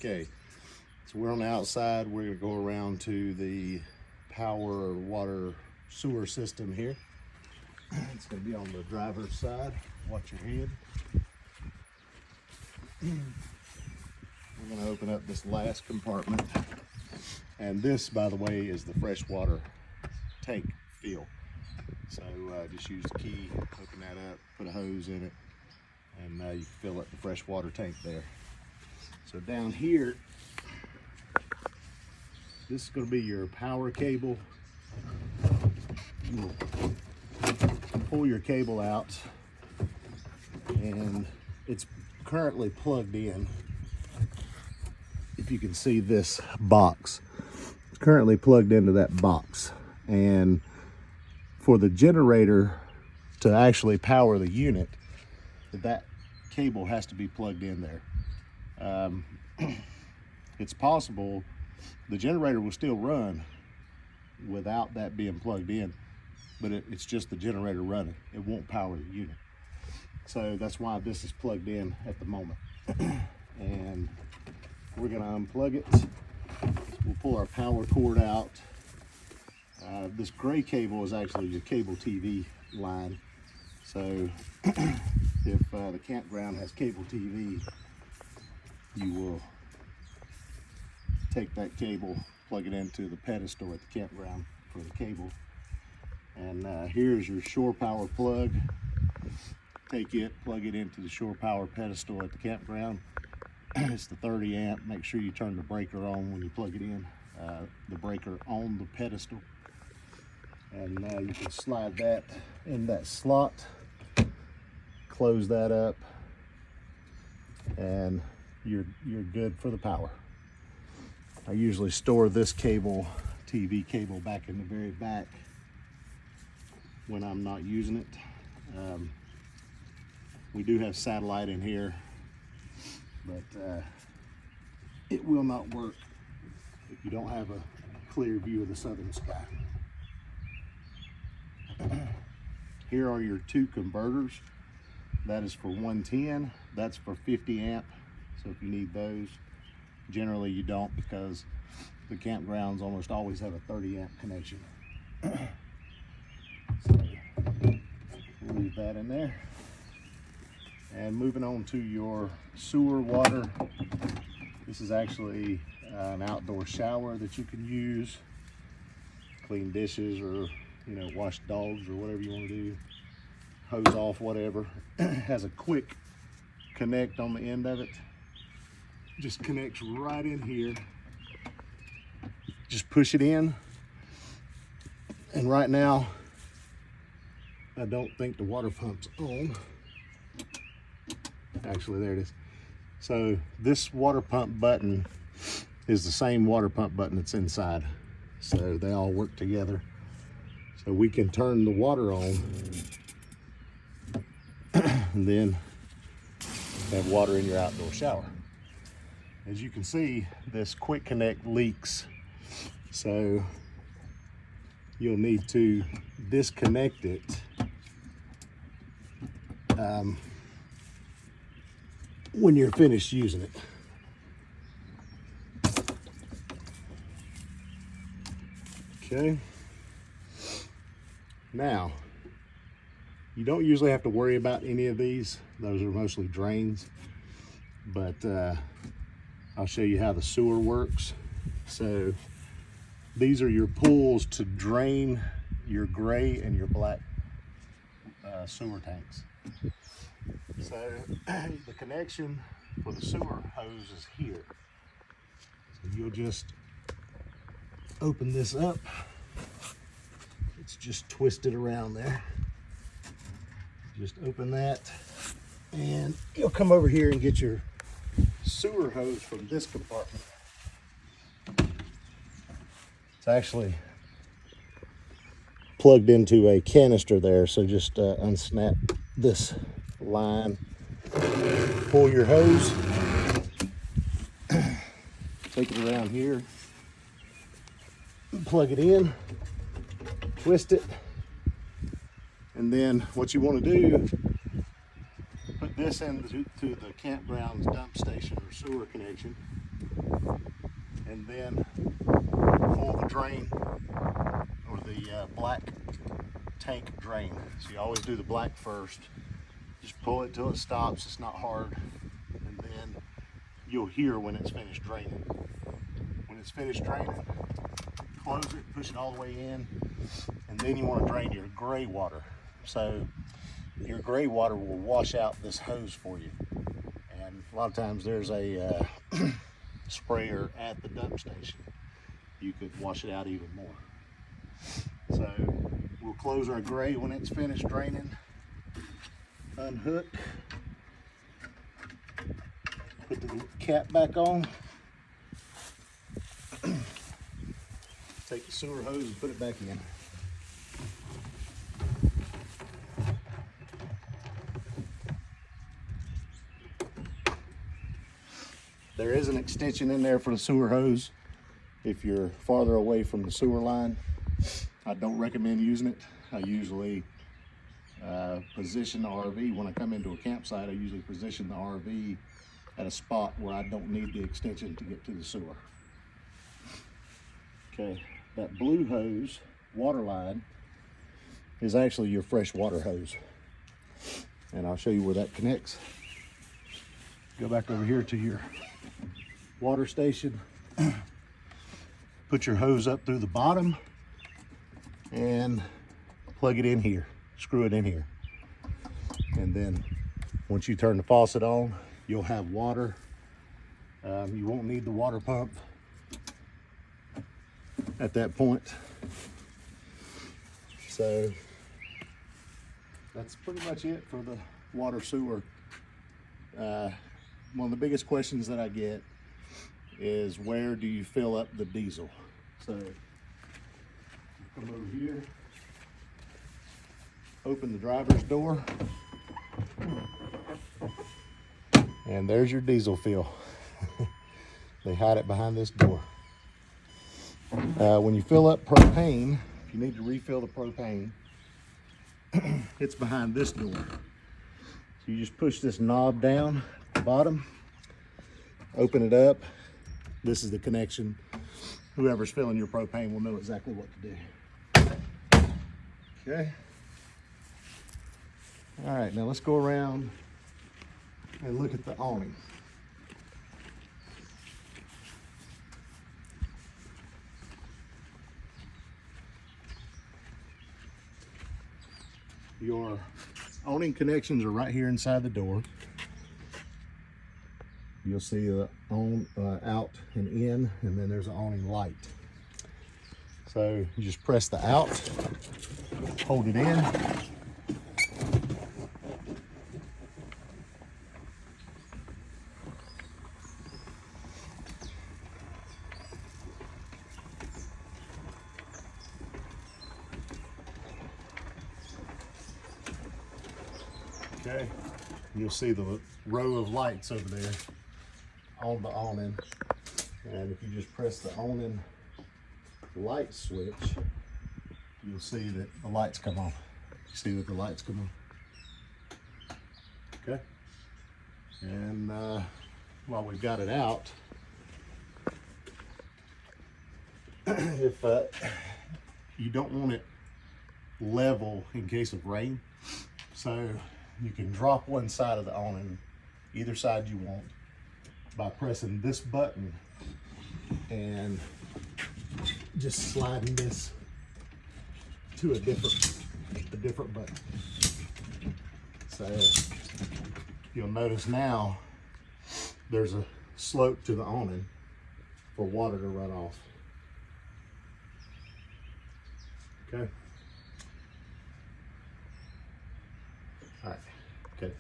Okay, so we're on the outside. We're gonna go around to the power water sewer system here. It's gonna be on the driver's side. Watch your head. We're gonna open up this last compartment. And this, by the way, is the freshwater tank fill. So just use the key, open that up, put a hose in it, and you can fill up the freshwater tank there. So down here, this is going to be your power cable. You'll pull your cable out, and it's currently plugged in. If you can see this box, it's currently plugged into that box. And for the generator to actually power the unit, that cable has to be plugged in there. It's possible the generator will still run without that being plugged in, but it's just the generator running. It won't power the unit. So that's why this is plugged in at the moment. And we're gonna unplug it. We'll pull our power cord out. This gray cable is actually your cable TV line. So if the campground has cable TV, you will take that cable, plug it into the pedestal at the campground for the cable. And here's your shore power plug. Take it, plug it into the shore power pedestal at the campground. It's the 30 amp. Make sure you turn the breaker on when you plug it in. The breaker on the pedestal. And you can slide that in that slot, close that up, and you're good for the power. I usually store this cable, TV cable, back in the very back when I'm not using it. We do have satellite in here, but it will not work if you don't have a clear view of the southern sky. Here are your two converters. That is for 110, that's for 50 amp. So if you need those, generally you don't, because the campgrounds almost always have a 30 amp connection. So we'll leave that in there. And moving on to your sewer water. This is actually an outdoor shower that you can use, clean dishes, or wash dogs, or whatever you want to do, hose off, whatever. Has a quick connect on the end of it. Just connects right in here. Just push it in. And right now, I don't think the water pump's on. Actually, there it is. So this water pump button is the same water pump button that's inside. So they all work together. So we can turn the water on and then have water in your outdoor shower. As you can see, this quick connect leaks. So you'll need to disconnect it when you're finished using it. Okay. Now, you don't usually have to worry about any of these. Those are mostly drains, but I'll show you how the sewer works. So these are your pools to drain your gray and your black sewer tanks. So the connection for the sewer hose is here. So you'll just open this up. It's just twisted around there. Just open that, and you'll come over here and get your sewer hose from this compartment. It's actually plugged into a canister there, so just unsnap this line, pull your hose, take it around here, plug it in, twist it, and then what you want to do, put this into the campground's dump station or sewer connection, and then pull the drain, or the black tank drain. So you always do the black first. Just pull it till it stops. It's not hard, and then you'll hear when it's finished draining. When it's finished draining, close it, push it all the way in, and then you want to drain your gray water. So your gray water will wash out this hose for you. And a lot of times there's a sprayer at the dump station. You could wash it out even more. So we'll close our gray when it's finished draining. Unhook, put the cap back on, take the sewer hose and put it back in. There is an extension in there for the sewer hose if you're farther away from the sewer line. I don't recommend using it. I usually position the RV. When I come into a campsite, I usually position the RV at a spot where I don't need the extension to get to the sewer. Okay, that blue hose, water line, is actually your fresh water hose. And I'll show you where that connects. Go back over here to your water station. Put your hose up through the bottom and plug it in here. Screw it in here. And then once you turn the faucet on, you'll have water. You won't need the water pump at that point. So that's pretty much it for the water sewer. One of the biggest questions that I get is, where do you fill up the diesel? So come over here, open the driver's door, and there's your diesel fill. They hide it behind this door. When you fill up propane, if you need to refill the propane, it's behind this door. So you just push this knob down at the bottom, open it up. This is the connection. Whoever's filling your propane will know exactly what to do. Okay. All right, now let's go around and look at the awning. Your awning connections are right here inside the door. You'll see the on, out and in, and then there's an awning light. So you just press the out, hold it in. Okay, you'll see the row of lights over there on the awning, and if you just press the awning light switch, you'll see that the lights come on. You see that the lights come on. Okay, and while we've got it out, if you don't want it level in case of rain, so you can drop one side of the awning, either side you want, by pressing this button and just sliding this to a different button. So you'll notice now there's a slope to the awning for water to run off. Okay. All right. Okay.